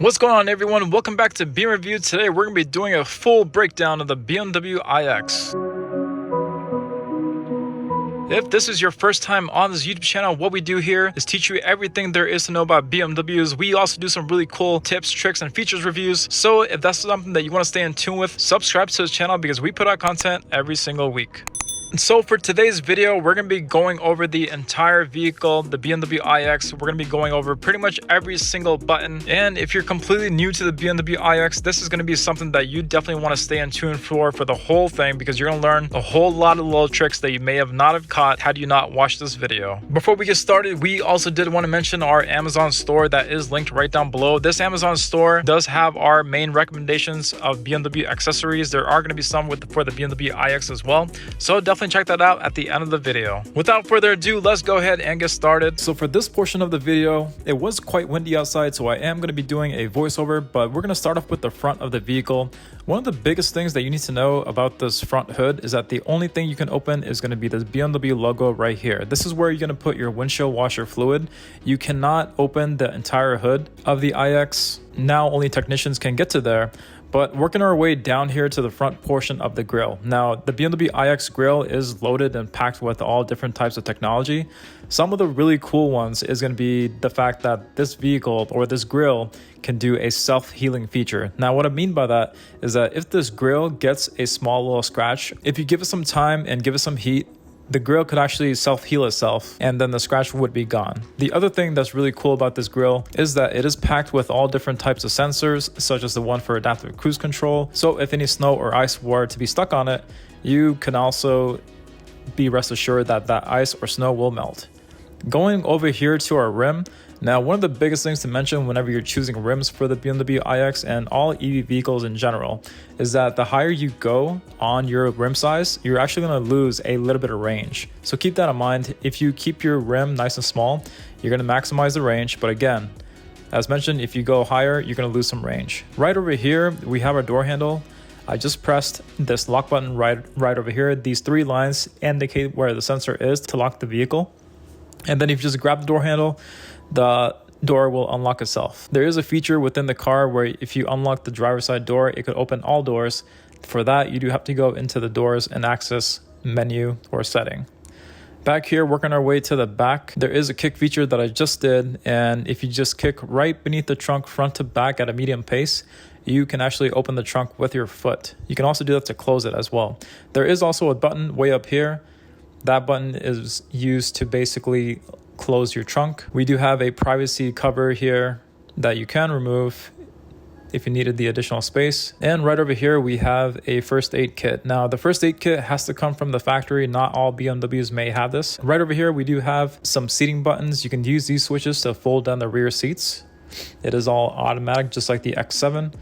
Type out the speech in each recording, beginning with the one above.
What's going on, everyone? Welcome back to BeamerView. Today we're going to be doing a full breakdown of the BMW iX. If this is your first time on this YouTube channel, what we do here is teach you everything there is to know about BMWs. We also do some really cool tips, tricks, and features reviews. So if that's something that you want to stay in tune with, subscribe to this channel because we put out content every single week. So for today's video, we're going to be going over the entire vehicle, the BMW iX. We're going to be going over pretty much every single button. And if you're completely new to the BMW iX, this is going to be something that you definitely want to stay in tune for the whole thing, because you're going to learn a whole lot of little tricks that you may not have caught had you not watched this video. Before we get started, we also did want to mention our Amazon store that is linked right down below. This Amazon store does have our main recommendations of BMW accessories. There are going to be some for the BMW iX as well. So definitely check that out at the end of the video. Without further ado, let's go ahead and get started. So for this portion of the video, it was quite windy outside, so I am going to be doing a voiceover, but we're going to start off with the front of the vehicle. One of the biggest things that you need to know about this front hood is that the only thing you can open is going to be the BMW logo right here. This is where you're going to put your windshield washer fluid. You cannot open the entire hood of the iX. Now only technicians can get to there. But working our way down here to the front portion of the grille. Now, the BMW iX grille is loaded and packed with all different types of technology. Some of the really cool ones is going to be the fact that this vehicle or this grille can do a self-healing feature. Now, what I mean by that is that if this grille gets a small little scratch, if you give it some time and give it some heat, the grille could actually self-heal itself, and then the scratch would be gone. The other thing that's really cool about this grille is that it is packed with all different types of sensors, such as the one for adaptive cruise control. So if any snow or ice were to be stuck on it, you can also be rest assured that that ice or snow will melt. Going over here to our rim. Now, one of the biggest things to mention whenever you're choosing rims for the BMW iX and all EV vehicles in general is that the higher you go on your rim size, you're actually going to lose a little bit of range. So keep that in mind. If you keep your rim nice and small, you're going to maximize the range. But again, as mentioned, if you go higher, you're going to lose some range. Right over here, we have our door handle. I just pressed this lock button right over here. These three lines indicate where the sensor is to lock the vehicle. And then if you just grab the door handle, the door will unlock itself. There is a feature within the car where if you unlock the driver's side door, it could open all doors. For that, you do have to go into the doors and access menu or setting. Back here, working our way to the back, there is a kick feature that I just did. And if you just kick right beneath the trunk front to back at a medium pace, you can actually open the trunk with your foot. You can also do that to close it as well. There is also a button way up here. That button is used to basically close your trunk. We do have a privacy cover here that you can remove if you needed the additional space. And right over here, we have a first aid kit. Now, the first aid kit has to come from the factory. Not all BMWs may have this. Right over here, we do have some seating buttons. You can use these switches to fold down the rear seats. It is all automatic, just like the X7.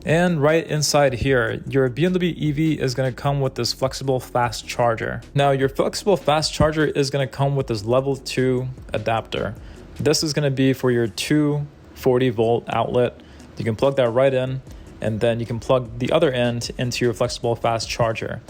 And right inside here, your BMW EV is going to come with this flexible fast charger. Now, your flexible fast charger is going to come with this level 2 adapter. This is going to be for your 240 volt outlet. You can plug that right in, and then you can plug the other end into your flexible fast charger.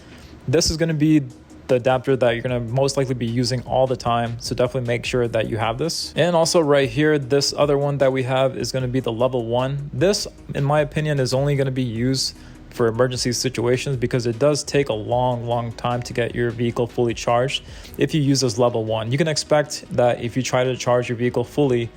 This is going to be the adapter that you're going to most likely be using all the time, so definitely make sure that you have this. And also right here, this other one that we have is going to be the level 1. This, in my opinion, is only going to be used for emergency situations because it does take a long time to get your vehicle fully charged if you use this level 1. You can expect that if you try to charge your vehicle fully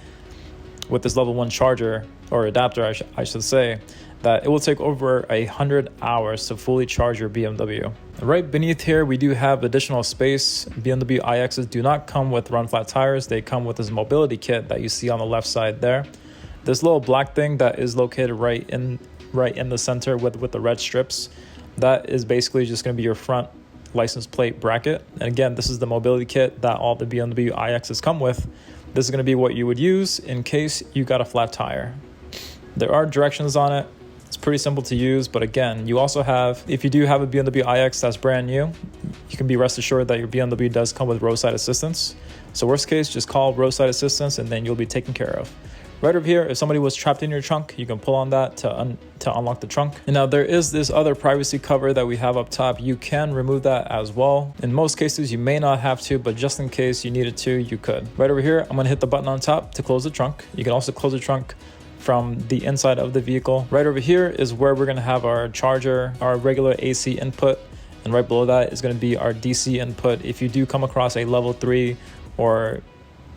with this level 1 charger or adapter, I should say, that it will take over 100 hours to fully charge your BMW. Right beneath here, we do have additional space. BMW iXs do not come with run flat tires. They come with this mobility kit that you see on the left side there. This little black thing that is located right in the center with the red strips, that is basically just going to be your front license plate bracket. And again, this is the mobility kit that all the BMW iXs come with. This is going to be what you would use in case you got a flat tire. There are directions on it. It's pretty simple to use, but again, you also have, if you do have a BMW iX that's brand new, you can be rest assured that your BMW does come with roadside assistance. So worst case, just call roadside assistance and then you'll be taken care of. Right over here, if somebody was trapped in your trunk, you can pull on that to unlock the trunk. And now there is this other privacy cover that we have up top. You can remove that as well. In most cases, you may not have to, but just in case you needed to, you could. Right over here, I'm gonna hit the button on top to close the trunk. You can also close the trunk from the inside of the vehicle. Right over here is where we're going to have our charger, our regular AC input, and right below that is going to be our DC input. If you do come across a level 3 or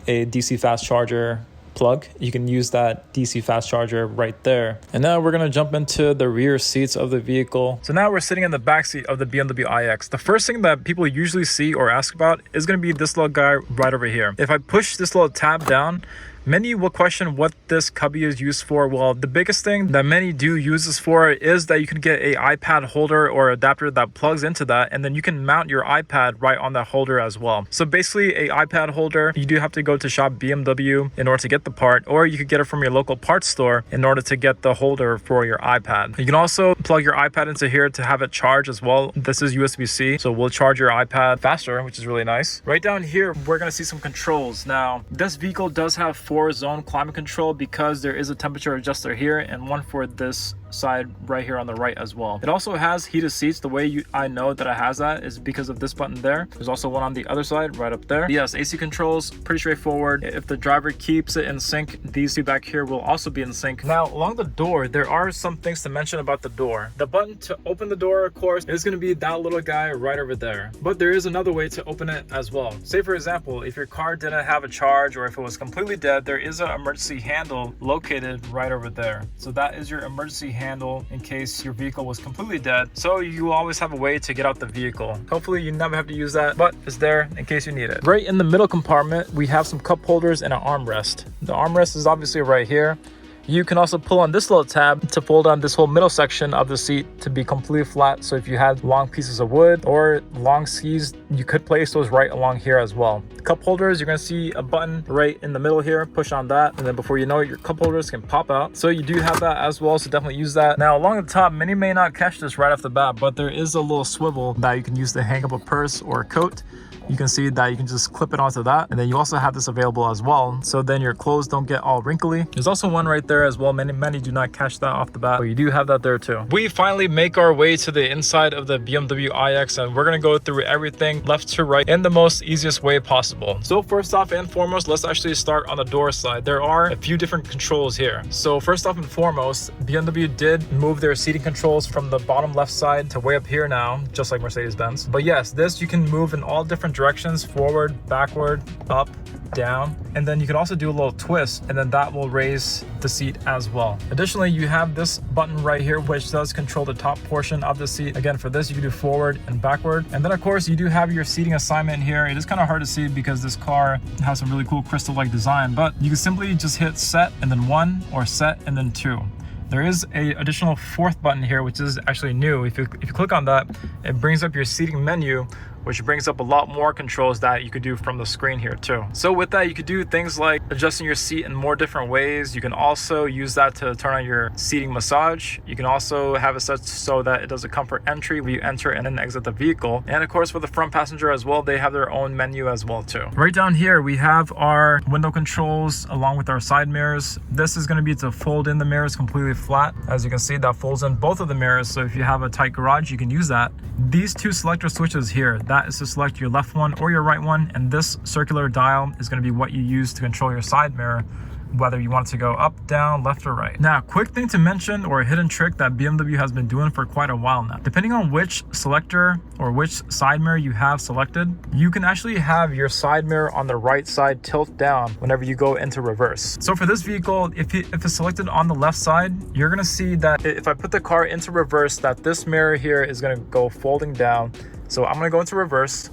a DC fast charger plug, you can use that DC fast charger right there. And now we're going to jump into the rear seats of the vehicle. So now we're sitting in the back seat of the BMW iX. The first thing that people usually see or ask about is going to be this little guy right over here. If I push this little tab down, many will question what this cubby is used for. Well, the biggest thing that many do use this for is that you can get a iPad holder or adapter that plugs into that, and then you can mount your iPad right on that holder as well. So basically a iPad holder, you do have to go to shop BMW in order to get the part, or you could get it from your local parts store in order to get the holder for your iPad. You can also plug your iPad into here to have it charge as well. This is USB-C, so we'll charge your iPad faster, which is really nice. Right down here, we're gonna see some controls. Now, this vehicle does have 4-zone climate control because there is a temperature adjuster here and one for this side right here on the right as well. It also has heated seats. The way I know that it has that is because of this button there. There's also one on the other side right up there. Yes, AC controls, pretty straightforward. If the driver keeps it in sync, these two back here will also be in sync. Now, along the door, there are some things to mention about the door. The button to open the door, of course, is going to be that little guy right over there. But there is another way to open it as well. Say, for example, if your car didn't have a charge or if it was completely dead, there is an emergency handle located right over there. So that is your emergency handle in case your vehicle was completely dead. So you will always have a way to get out the vehicle. Hopefully you never have to use that, but it's there in case you need it. Right in the middle compartment, we have some cup holders and an armrest. The armrest is obviously right here. You can also pull on this little tab to fold on this whole middle section of the seat to be completely flat. So if you had long pieces of wood or long skis, you could place those right along here as well. Cup holders, you're going to see a button right in the middle here. Push on that, and then before you know it, your cup holders can pop out. So you do have that as well, so definitely use that. Now along the top, many may not catch this right off the bat, but there is a little swivel that you can use to hang up a purse or a coat. You can see that you can just clip it onto that, and then you also have this available as well, so then your clothes don't get all wrinkly. There's also one right there as well. Many do not catch that off the bat, but you do have that there too. We finally make our way to the inside of the BMW iX, and we're going to go through everything left to right in the most easiest way possible. So first off and foremost, let's actually start on the door side. There are a few different controls here. So first off and foremost, BMW did move their seating controls from the bottom left side to way up here now, just like Mercedes-Benz. But yes, this you can move in all different directions: forward, backward, up, down, and then you can also do a little twist, and then that will raise the seat as well. Additionally, you have this button right here which does control the top portion of the seat. Again, for this you can do forward and backward, and then of course you do have your seating assignment here. It is kind of hard to see because this car has some really cool crystal-like design, but you can simply just hit set and then 1, or set and then 2. There is a additional 4th button here, which is actually new. If you click on that, it brings up your seating menu, which brings up a lot more controls that you could do from the screen here too. So with that, you could do things like adjusting your seat in more different ways. You can also use that to turn on your seating massage. You can also have it set so that it does a comfort entry where you enter and then exit the vehicle. And of course, for the front passenger as well, they have their own menu as well too. Right down here, we have our window controls along with our side mirrors. This is going to be to fold in the mirrors completely flat. As you can see, that folds in both of the mirrors. So if you have a tight garage, you can use that. These two selector switches here, that is to select your left one or your right one, and this circular dial is going to be what you use to control your side mirror, whether you want it to go up, down, left, or right. Now, quick thing to mention, or a hidden trick that BMW has been doing for quite a while now. Depending on which selector or which side mirror you have selected, you can actually have your side mirror on the right side tilt down whenever you go into reverse. So for this vehicle, if it's selected on the left side, you're gonna see that if I put the car into reverse, that this mirror here is gonna go folding down. So I'm gonna go into reverse.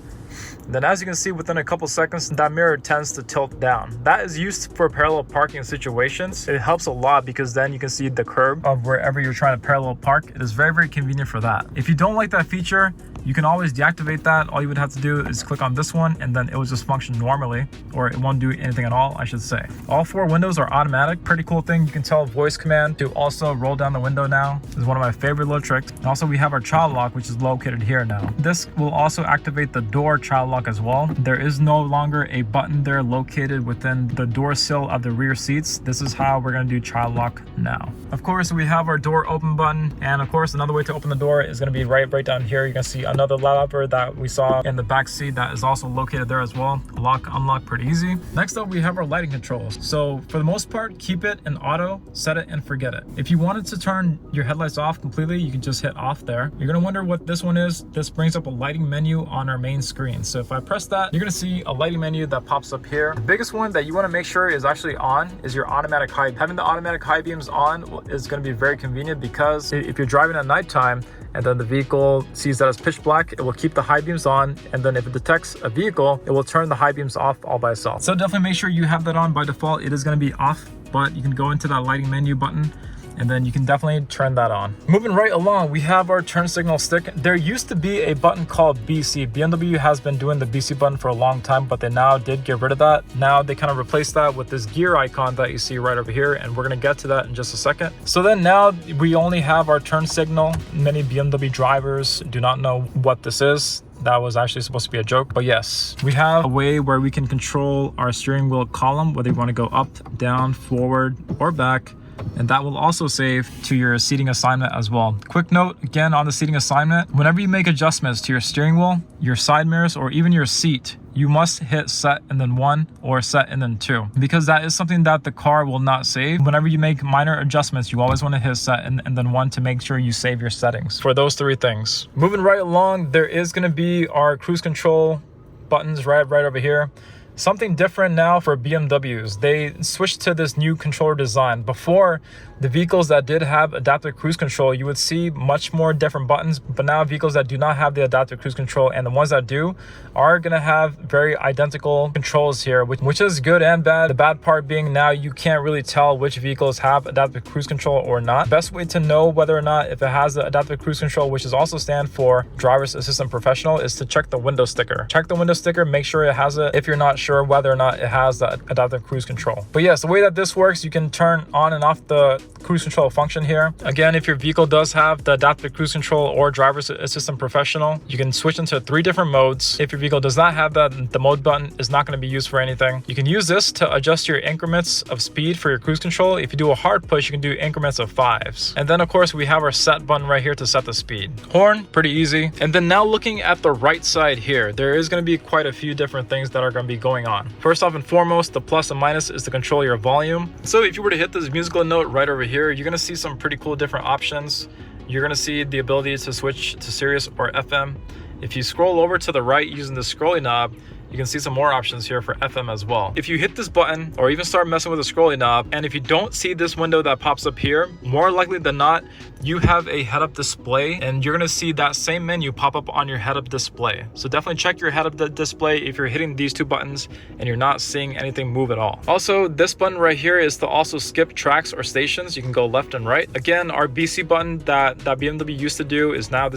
Then as you can see, within a couple seconds, that mirror tends to tilt down. That is used for parallel parking situations. It helps a lot because then you can see the curb of wherever you're trying to parallel park. It is very, very convenient for that. If you don't like that feature, you can always deactivate that. All you would have to do is click on this one, and then it will just function normally, or it won't do anything at all, I should say. All 4 windows are automatic. Pretty cool thing. You can tell voice command to also roll down the window now. This is one of my favorite little tricks. And also we have our child lock, which is located here now. This will also activate the door child lock as well. There is no longer a button there located within the door sill of the rear seats. This is how we're going to do child lock now. Of course, we have our door open button, and of course another way to open the door is going to be right down here. You're going to see another lever that we saw in the back seat that is also located there as well. Lock, unlock, pretty easy. Next up, we have our lighting controls. So for the most part, keep it in auto, set it and forget it. If you wanted to turn your headlights off completely, you can just hit off there. You're going to wonder what this one is. This brings up a lighting menu on our main screen. So if I press that, you're going to see a lighting menu that pops up here. The biggest one that you want to make sure is actually on is your automatic high. Having the automatic high beams on is going to be very convenient, because if you're driving at nighttime and then the vehicle sees that it's pitch black, it will keep the high beams on, and then if it detects a vehicle, it will turn the high beams off all by itself. So definitely make sure you have that on. By default, it is going to be off, but you can go into that lighting menu button and then you can definitely turn that on. Moving right along, we have our turn signal stick. There used to be a button called BC. BMW has been doing the BC button for a long time, but they now did get rid of that. Now they kind of replaced that with this gear icon that you see right over here, and we're gonna get to that in just a second. So then now we only have our turn signal. Many BMW drivers do not know what this is. That was actually supposed to be a joke, but yes, we have a way where we can control our steering wheel column, whether you want to go up, down, forward, or back. And that will also save to your seating assignment as well. Quick note again on the seating assignment: whenever you make adjustments to your steering wheel, your side mirrors, or even your seat, you must hit set and then 1 or set and then 2, because that is something that the car will not save. Whenever you make minor adjustments, you always want to hit set and then 1 to make sure you save your settings for those 3 things. Moving right along, there is going to be our cruise control buttons right over here. Something different now for BMWs. They switched to this new controller design. Before, the vehicles that did have adaptive cruise control, you would see much more different buttons, but now vehicles that do not have the adaptive cruise control and the ones that do are going to have very identical controls here, which is good and bad. The bad part being now you can't really tell which vehicles have adaptive cruise control or not. Best way to know whether or not if it has the adaptive cruise control, which is also stand for driver's assistant professional, is to check the window sticker. Check the window sticker, make sure it has it if you're not sure whether or not it has the adaptive cruise control. But yes, the way that this works, you can turn on and off the cruise control function here. Again, if your vehicle does have the adaptive cruise control or driver's assistant professional, you can switch into 3 different modes. If your vehicle does not have that, the mode button is not going to be used for anything. You can use this to adjust your increments of speed for your cruise control. If you do a hard push, you can do increments of 5s. And then of course we have our set button right here to set the speed. Horn, pretty easy. And then now looking at the right side here, there is going to be quite a few different things that are going to be going on. First off and foremost, the plus and minus is to control your volume. So if you were to hit this musical note right over here, you're going to see some pretty cool different options. You're going to see the ability to switch to Sirius or FM. If you scroll over to the right using the scrolling knob, you can see some more options here for FM as well. If you hit this button or even start messing with the scrolling knob, and if you don't see this window that pops up here, more likely than not, you have a head-up display, and you're gonna see that same menu pop up on your head-up display. So definitely check your head-up display if you're hitting these 2 buttons and you're not seeing anything move at all. Also, this button right here is to also skip tracks or stations. You can go left and right. Again, our BC button that BMW used to do is now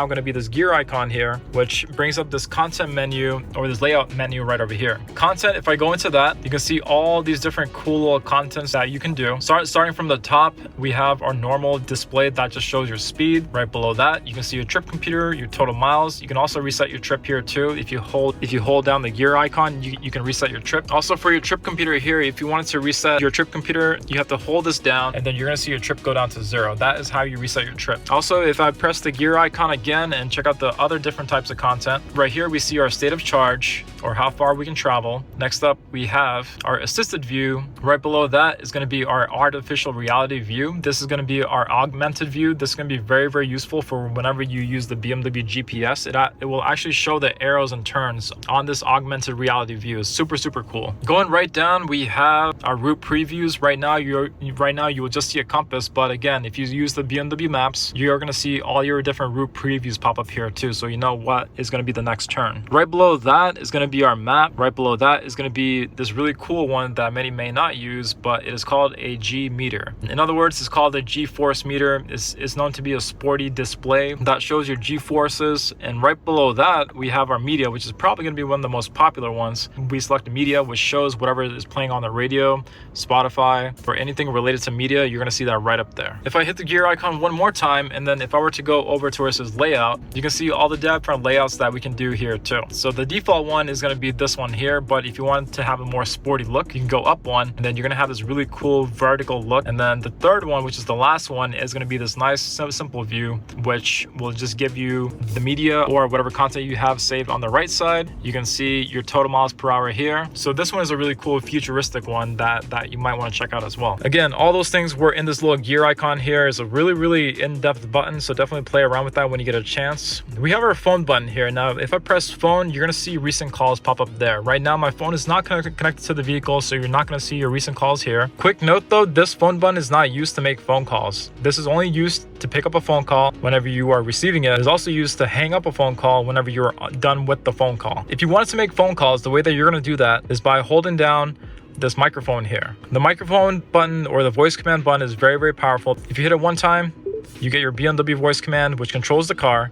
gonna be this gear icon here, which brings up this content menu or this layout menu right over here. Content, if I go into that, you can see all these different cool little contents that you can do. Starting from the top, we have our normal display that just shows your speed. Right below that, you can see your trip computer, your total miles. You can also reset your trip here too. If you hold down the gear icon, you can reset your trip. Also for your trip computer here, if you wanted to reset your trip computer, you have to hold this down and then you're gonna see your trip go down to 0. That is how you reset your trip. Also, if I press the gear icon again and check out the other different types of content, right here we see our state of charge, or how far we can travel. Next up, we have our assisted view. Right below that is going to be our artificial reality view. This is going to be our augmented view. This is going to be very, very useful for whenever you use the BMW GPS. It will actually show the arrows and turns on this augmented reality view. It's super, super cool. Going right down, we have our route previews. Right now you will just see a compass, but again, if you use the BMW maps, you're going to see all your different route previews pop up here too, so you know what is going to be the next turn. Right below that is going to going to be our map. Right below that is going to be this really cool one that many may not use, but it is called a G meter. In other words, it's called a G-force meter. It's known to be a sporty display that shows your G-forces. And right below that, we have our media, which is probably going to be one of the most popular ones. We select media, which shows whatever is playing on the radio, Spotify, or anything related to media. You're going to see that right up there. If I hit the gear icon one more time, and then if I were to go over to where it says layout, you can see all the different layouts that we can do here too. So the default one is going to be this one here, but if you want to have a more sporty look, you can go up one, and then you're going to have this really cool vertical look. And then the third one, which is the last one, is going to be this nice simple view, which will just give you the media or whatever content you have saved on the right side. You can see your total miles per hour here. So this one is a really cool futuristic one that you might want to check out as well. Again, all those things were in this little gear icon here. Is a really in-depth button, so definitely play around with that when you get a chance. We have our phone button here. Now if I press phone, you're going to see recent calls pop up there. Right now my phone is not connected to the vehicle, so you're not going to see your recent calls here. Quick note though, this phone button is not used to make phone calls. This is only used to pick up a phone call whenever you are receiving it. It is also used to hang up a phone call whenever you're done with the phone call. If you wanted to make phone calls, the way that you're going to do that is by holding down this microphone here. The microphone button or the voice command button is very powerful. If you hit it one time, you get your BMW voice command, which controls the car.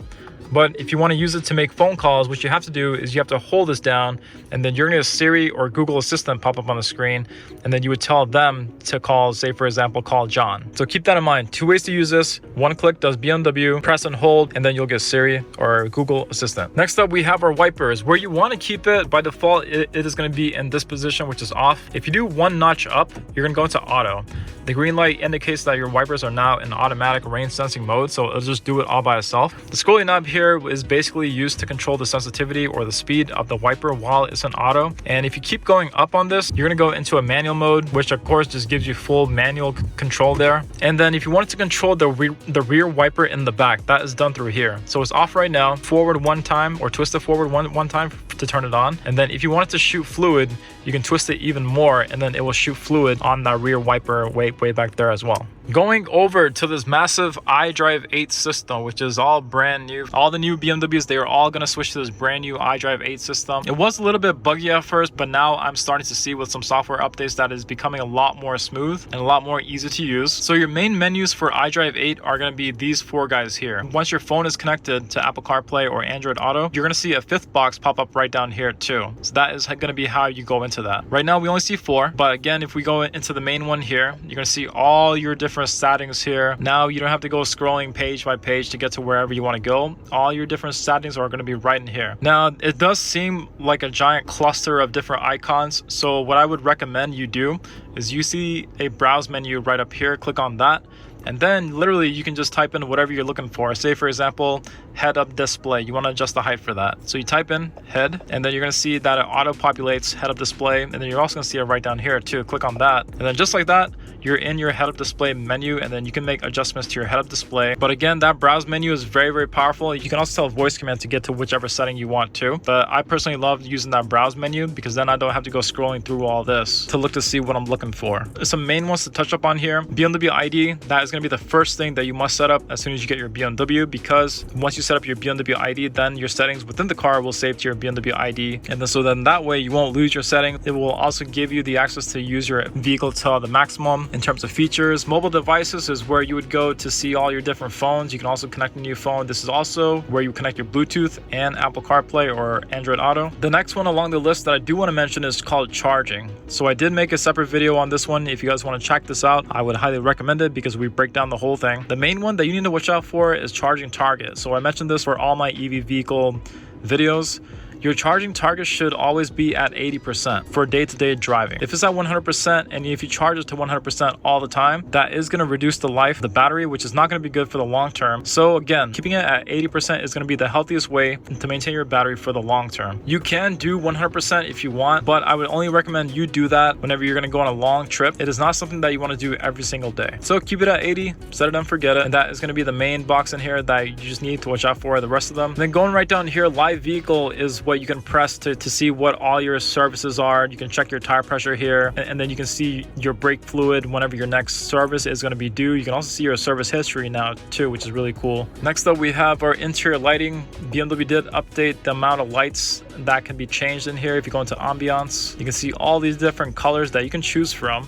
But if you want to use it to make phone calls, what you have to do is you have to hold this down, and then you're going to get Siri or Google Assistant pop up on the screen, and then you would tell them to call, say for example, call John. So keep that in mind. Two ways to use this. One click does BMW, press and hold, and then you'll get Siri or Google Assistant. Next up, we have our wipers. Where you want to keep it, by default, it is going to be in this position, which is off. If you do one notch up, you're going to go into auto. The green light indicates that your wipers are now in automatic rain sensing mode, so it'll just do it all by itself. The scrolling knob here is basically used to control the sensitivity or the speed of the wiper while it's in auto. And if you keep going up on this, you're going to go into a manual mode, which of course just gives you full manual control there. And then if you wanted to control the rear wiper in the back, that is done through here. So it's off right now. Forward one time or twist it forward one time to turn it on. And then if you wanted to shoot fluid, you can twist it even more, and then it will shoot fluid on that rear wiper way back there as well. Going over to this massive iDrive 8 system, which is all brand new. All the new BMWs, they are all going to switch to this brand new iDrive 8 system. It was a little bit buggy at first, but now I'm starting to see with some software updates that is becoming a lot more smooth and a lot more easy to use. So your main menus for iDrive 8 are going to be these four guys here. Once your phone is connected to Apple CarPlay or Android Auto, you're going to see a fifth box pop up right down here too. So that is going to be how you go into that. Right now we only see four, but again, if we go into the main one here, you're going to see all your different settings here. Now you don't have to go scrolling page by page to get to wherever you want to go. All your different settings are going to be right in here. Now it does seem like a giant cluster of different icons, so what I would recommend you do is you see a browse menu right up here, click on that, and then literally you can just type in whatever you're looking for. Say for example, head-up display. You want to adjust the height for that. So you type in head, and then you're going to see that it auto-populates head-up display, and then you're also going to see it right down here too. Click on that, and then just like that, you're in your head-up display menu, and then you can make adjustments to your head-up display. But again, that browse menu is very powerful. You can also tell voice command to get to whichever setting you want to. But I personally love using that browse menu because then I don't have to go scrolling through all this to look to see what I'm looking for. Some main ones to touch up on here. BMW ID, that is going to be the first thing that you must set up as soon as you get your BMW, because once you set up your BMW ID, then your settings within the car will save to your BMW ID. And then that way you won't lose your setting. It will also give you the access to use your vehicle to the maximum. In terms of features, mobile devices is where you would go to see all your different phones. You can also connect a new phone. This is also where you connect your Bluetooth and Apple CarPlay or Android Auto. The next one along the list that I do want to mention is called charging. So I did make a separate video on this one. If you guys want to check this out, I would highly recommend it because we break down the whole thing. The main one that you need to watch out for is charging target. So I mentioned this for all my EV vehicle videos. Your charging target should always be at 80% for day-to-day driving. If it's at 100% and if you charge it to 100% all the time, that is going to reduce the life of the battery, which is not going to be good for the long term. So again, keeping it at 80% is going to be the healthiest way to maintain your battery for the long term. You can do 100% if you want, but I would only recommend you do that whenever you're going to go on a long trip. It is not something that you want to do every single day. So keep it at 80, set it and forget it. And that is going to be the main box in here that you just need to watch out for. The rest of them. And then going right down here, live vehicle is what you can press to see what all your services are. You can check your tire pressure here, and then you can see your brake fluid whenever your next service is going to be due. You can also see your service history now too, which is really cool. Next up, we have our interior lighting. BMW did update the amount of lights that can be changed in here. If you go into ambiance, you can see all these different colors that you can choose from.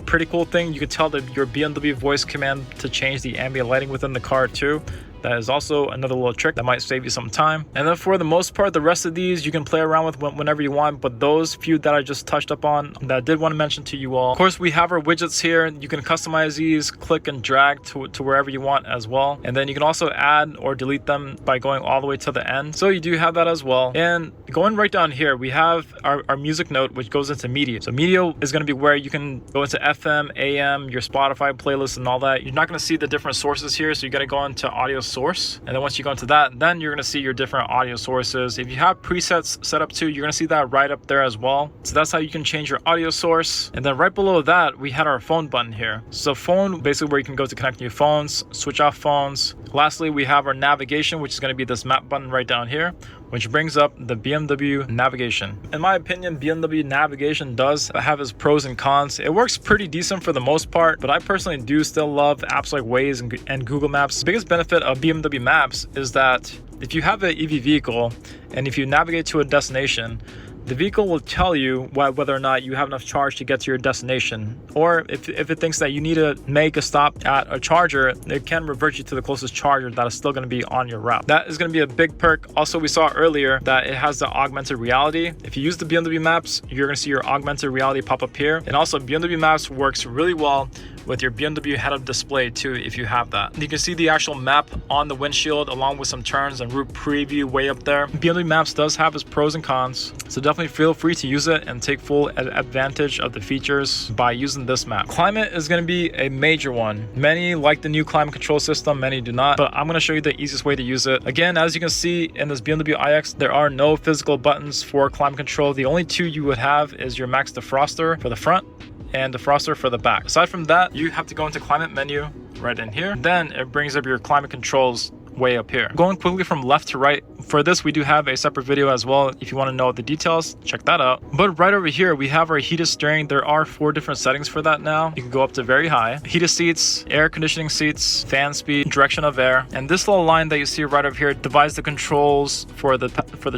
Pretty cool thing. You can tell your BMW voice command to change the ambient lighting within the car too. That is also another little trick that might save you some time. And then for the most part, the rest of these you can play around with whenever you want, but those few that I just touched up on that I did want to mention to you all. Of course, we have our widgets here. You can customize these, click and drag to wherever you want as well. And then you can also add or delete them by going all the way to the end. So you do have that as well. And going right down here, we have our music note, which goes into media. So media is going to be where you can go into FM, AM, your Spotify playlist and all that. You're not going to see the different sources here, so you got to go into audio source, and then once you go into that, then you're going to see your different audio sources. If you have presets set up too, you're going to see that right up there as well. So that's how you can change your audio source. And then right below that, we had our phone button here. So phone, basically where you can go to connect new phones, switch off phones. Lastly, we have our navigation, which is going to be this map button right down here, which brings up the BMW navigation. In my opinion, BMW navigation does have its pros and cons. It works pretty decent for the most part, but I personally do still love apps like Waze and Google Maps. The biggest benefit of BMW Maps is that if you have an EV vehicle and if you navigate to a destination, the vehicle will tell you whether or not you have enough charge to get to your destination. Or if it thinks that you need to make a stop at a charger, it can revert you to the closest charger that is still going to be on your route. That is going to be a big perk. Also, we saw earlier that it has the augmented reality. If you use the BMW Maps, you're going to see your augmented reality pop up here. And also, BMW Maps works really well with your BMW head-up display too, if you have that. You can see the actual map on the windshield along with some turns and route preview way up there. BMW Maps does have its pros and cons, so definitely feel free to use it and take full advantage of the features by using this map. Climate is going to be a major one. Many like the new climate control system, many do not, but I'm going to show you the easiest way to use it. Again, as you can see in this BMW iX, there are no physical buttons for climate control. The only two you would have is your max defroster for the front and defroster for the back. Aside from that, you have to go into climate menu right in here. Then it brings up your climate controls way up here. Going quickly from left to right, for this we do have a separate video as well. If you want to know the details, check that out. But right over here we have our heated steering. There are 4 different settings for that now. You can go up to very high. Heated seats, air conditioning seats, fan speed, direction of air. And this little line that you see right over here divides the controls for the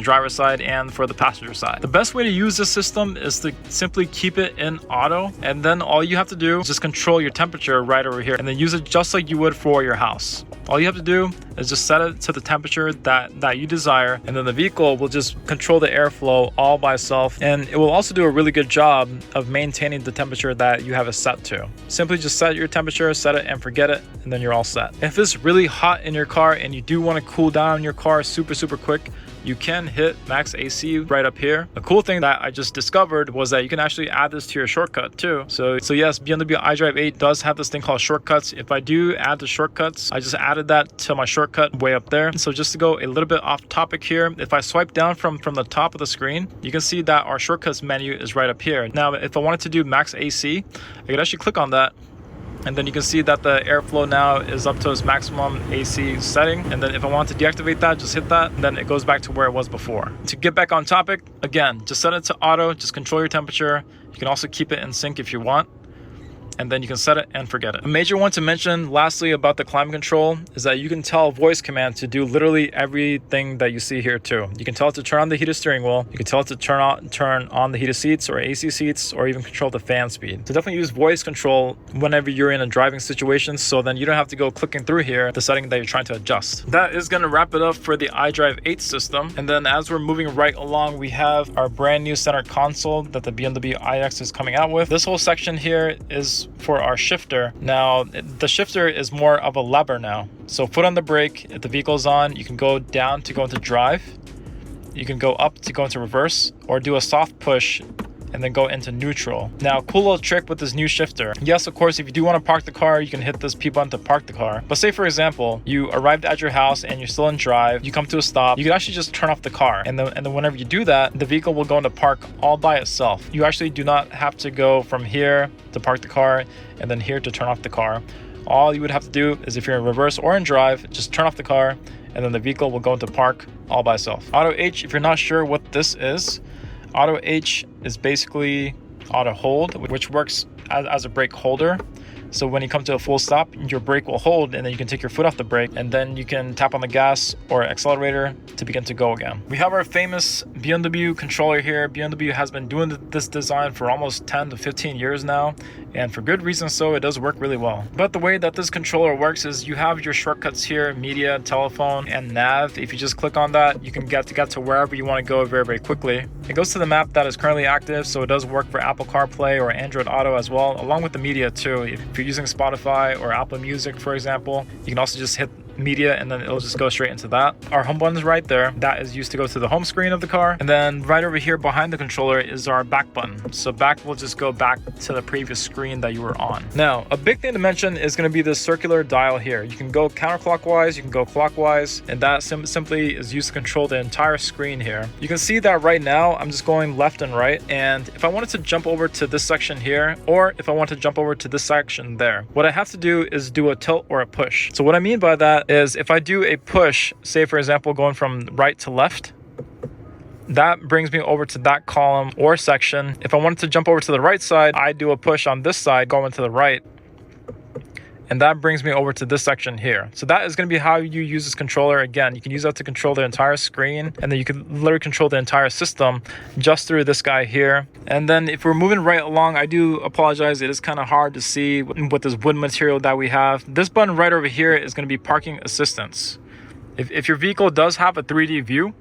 driver's side and for the passenger side. The best way to use this system is to simply keep it in auto, and then all you have to do is just control your temperature right over here, and then use it just like you would for your house. All you have to do is just set it to the temperature that you desire, and then the vehicle will just control the airflow all by itself, and it will also do a really good job of maintaining the temperature that you have it set to. Simply just set your temperature, set it and forget it, and then you're all set. If it's really hot in your car and you do want to cool down your car super quick, you can hit max AC right up here. The cool thing that I just discovered was that you can actually add this to your shortcut too. So yes, BMW iDrive 8 does have this thing called shortcuts. If I do add the shortcuts, I just added that to my shortcut way up there. So just to go a little bit off topic here, if I swipe down from the top of the screen, you can see that our shortcuts menu is right up here. Now, if I wanted to do max AC, I could actually click on that, and then you can see that the airflow now is up to its maximum AC setting. And then if I want to deactivate that, just hit that, and then it goes back to where it was before. To get back on topic, again, just set it to auto, just control your temperature. You can also keep it in sync if you want, and then you can set it and forget it. A major one to mention lastly about the climate control is that you can tell voice command to do literally everything that you see here too. You can tell it to turn on the heated steering wheel, you can tell it to turn on the heated seats or AC seats, or even control the fan speed. So definitely use voice control whenever you're in a driving situation, so then you don't have to go clicking through here the setting that you're trying to adjust. That is going to wrap it up for the iDrive 8 system. And then as we're moving right along, we have our brand new center console that the BMW iX is coming out with. This whole section here is for our shifter. Now the shifter is more of a lever now, so foot on the brake. If the vehicle is on, you can go down to go into drive, you can go up to go into reverse, or do a soft push and then go into neutral. Now, cool little trick with this new shifter. Yes, of course, if you do want to park the car, you can hit this P button to park the car. But say, for example, you arrived at your house and you're still in drive, you come to a stop, you can actually just turn off the car. And then whenever you do that, the vehicle will go into park all by itself. You actually do not have to go from here to park the car and then here to turn off the car. All you would have to do is, if you're in reverse or in drive, just turn off the car, and then the vehicle will go into park all by itself. Auto H, if you're not sure what this is, Auto H is basically auto hold, which works as a brake holder. So when you come to a full stop, your brake will hold, and then you can take your foot off the brake, and then you can tap on the gas or accelerator to begin to go again. We have our famous BMW controller here. BMW has been doing this design for almost 10 to 15 years now, and for good reason, so it does work really well. But the way that this controller works is you have your shortcuts here: media, telephone, and nav. If you just click on that, you can get to wherever you want to go very, very quickly. It goes to the map that is currently active, so it does work for Apple CarPlay or Android Auto as well, along with the media too. If you're using Spotify or Apple Music, for example, you can also just hit media and then it'll just go straight into that. Our home button is right there. That is used to go to the home screen of the car. And then right over here behind the controller is our back button. So back will just go back to the previous screen that you were on. Now, a big thing to mention is going to be this circular dial here. You can go counterclockwise, you can go clockwise, and that simply is used to control the entire screen here. You can see that right now I'm just going left and right, and if I wanted to jump over to this section here, or if I want to jump over to this section there, what I have to do is do a tilt or a push. So what I mean by that is if I do a push, say for example going from right to left, that brings me over to that column or section. If I wanted to jump over to the right side, I do a push on this side going to the right, and that brings me over to this section here. So that is going to be how you use this controller. Again, you can use that to control the entire screen, and then you can literally control the entire system just through this guy here. And then if we're moving right along, I do apologize, it is kind of hard to see with this wood material that we have. This button right over here is going to be parking assistance. If your vehicle does have a 3D view,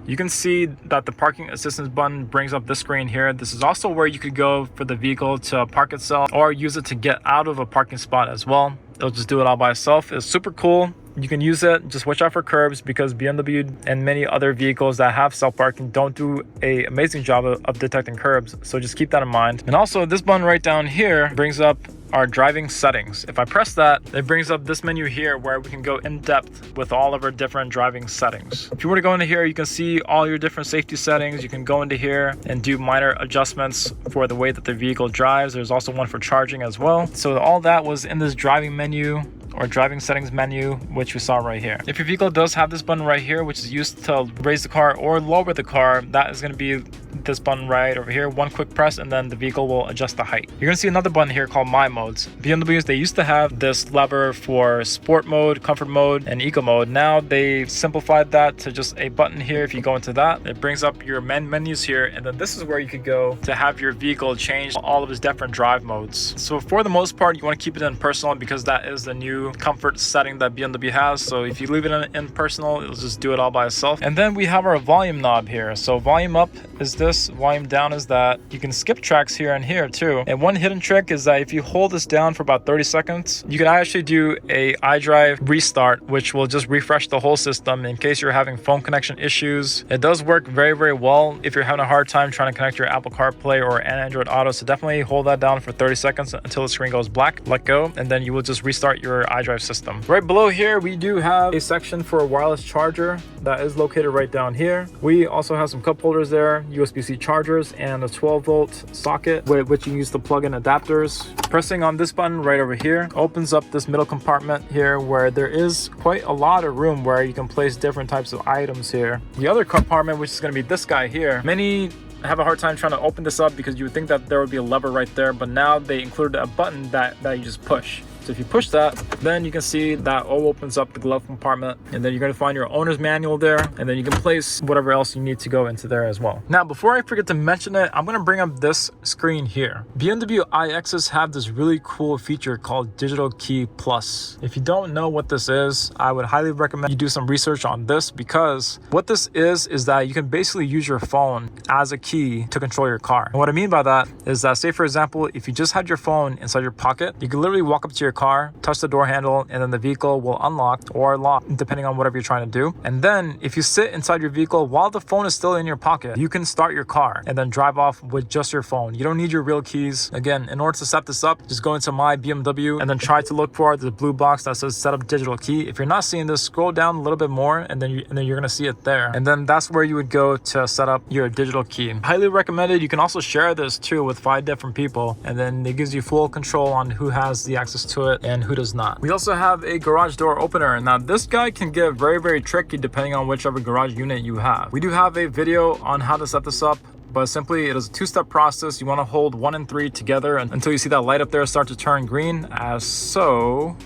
you can see that the parking assistance button brings up this screen here. This is also where you could go for the vehicle to park itself or use it to get out of a parking spot as well. It'll just do it all by itself. It's super cool. You can use it. Just watch out for curbs, because BMW and many other vehicles that have self-parking don't do an amazing job of detecting curbs. So just keep that in mind. And also this button right down here brings up our driving settings. If I press that, it brings up this menu here where we can go in depth with all of our different driving settings. If you were to go into here, you can see all your different safety settings. You can go into here and do minor adjustments for the way that the vehicle drives. There's also one for charging as well. So all that was in this driving menu or driving settings menu, which we saw right here. If your vehicle does have this button right here, which is used to raise the car or lower the car, that is going to be this button right over here. One quick press and then the vehicle will adjust the height. You're going to see another button here called My Modes. BMWs, they used to have this lever for sport mode, comfort mode, and eco mode. Now they simplified that to just a button here. If you go into that, it brings up your menus here, and then this is where you could go to have your vehicle change all of its different drive modes. So for the most part, you want to keep it in personal, because that is the new comfort setting that BMW has. So if you leave it in personal, it'll just do it all by itself. And then we have our volume knob here. So volume up is this, volume down is that. You can skip tracks here and here too. And one hidden trick is that if you hold this down for about 30 seconds, you can actually do a iDrive restart, which will just refresh the whole system in case you're having phone connection issues. It does work very, very well if you're having a hard time trying to connect your Apple CarPlay or Android Auto. So definitely hold that down for 30 seconds until the screen goes black, let go, and then you will just restart your iDrive system. Right below here, we do have a section for a wireless charger that is located right down here. We also have some cup holders there, USB-C chargers, and a 12-volt socket with which you use to plug in adapters. Pressing on this button right over here opens up this middle compartment here where there is quite a lot of room where you can place different types of items here. The other compartment, which is going to be this guy here, many have a hard time trying to open this up because you would think that there would be a lever right there, but now they included a button that you just push. So if you push that, then you can see that opens up the glove compartment, and then you're going to find your owner's manual there, and then you can place whatever else you need to go into there as well. Now, before I forget to mention it, I'm going to bring up this screen here. BMW iXs have this really cool feature called Digital Key Plus. If you don't know what this is, I would highly recommend you do some research on this, because what this is that you can basically use your phone as a key to control your car. And what I mean by that is that, say for example, if you just had your phone inside your pocket, you can literally walk up to your car, touch the door handle, and then the vehicle will unlock or lock depending on whatever you're trying to do. And then if you sit inside your vehicle while the phone is still in your pocket, you can start your car and then drive off with just your phone. You don't need your real keys. Again, in order to set this up, just go into My BMW and then try to look for the blue box that says set up digital key. If you're not seeing this, scroll down a little bit more, and then you're gonna see it there. And then that's where you would go to set up your digital key. Highly recommended. You can also share this too with 5 different people, and then it gives you full control on who has the access to to it and who does not. We also have a garage door opener. Now this guy can get very tricky depending on whichever garage unit you have. We do have a video on how to set this up, but simply it is a two-step process. You want to hold 1 and 3 together until you see that light up there start to turn green, as so.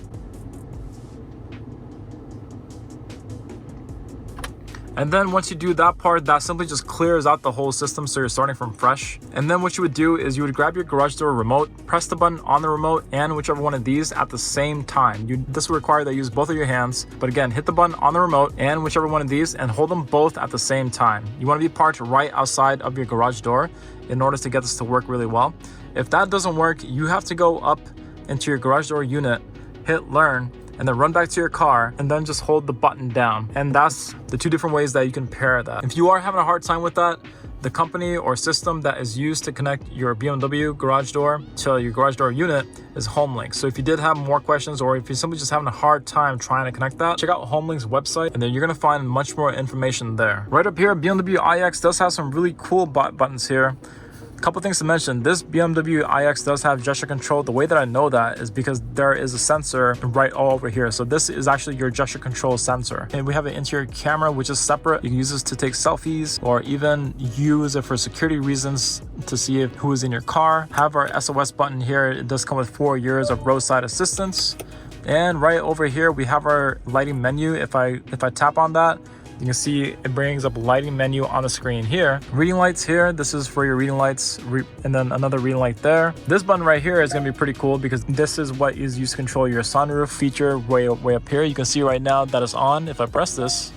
And then once you do that part, that simply just clears out the whole system, so you're starting from fresh. And then what you would do is you would grab your garage door remote, press the button on the remote and whichever one of these at the same time. This will require that you use both of your hands, but again, hit the button on the remote and whichever one of these and hold them both at the same time. You want to be parked right outside of your garage door in order to get this to work really well. If that doesn't work, you have to go up into your garage door unit, hit learn, and then run back to your car and then just hold the button down. And that's the two different ways that you can pair that. If you are having a hard time with that, the company or system that is used to connect your BMW garage door to your garage door unit is HomeLink. So if you did have more questions, or if you're simply just having a hard time trying to connect that, check out HomeLink's website and then you're gonna find much more information there. Right up here, BMW iX does have some really cool buttons here. Couple things to mention. This BMW iX does have gesture control. The way that I know that is because there is a sensor right all over here. So this is actually your gesture control sensor. And we have an interior camera, which is separate. You can use this to take selfies or even use it for security reasons to see who is in your car. Have our SOS button here. It does come with 4 years of roadside assistance. And right over here, we have our lighting menu. If I tap on that, you can see it brings up lighting menu on the screen here. Reading lights here, this is for your reading lights, and then another reading light there. This button right here is gonna be pretty cool because this is what is used to control your sunroof feature way up here. You can see right now that it's on. If I press this,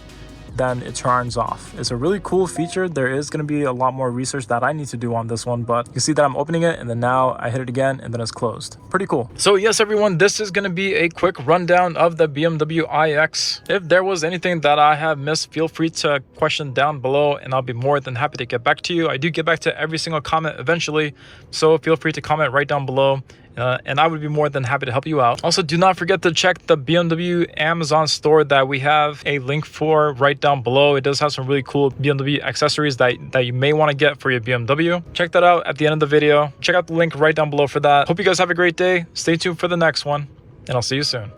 then it turns off. It's a really cool feature. There is going to be a lot more research that I need to do on this one, but you can see that I'm opening it and then now I hit it again and then it's closed. Pretty cool. So yes, everyone, this is going to be a quick rundown of the BMW iX. If there was anything that I have missed, feel free to question down below and I'll be more than happy to get back to you. I do get back to every single comment eventually, so feel free to comment right down below. And I would be more than happy to help you out. Also, do not forget to check the BMW Amazon store that we have a link for right down below. It does have some really cool BMW accessories that you may want to get for your BMW. Check that out at the end of the video. Check out the link right down below for that. Hope you guys have a great day. Stay tuned for the next one, and I'll see you soon.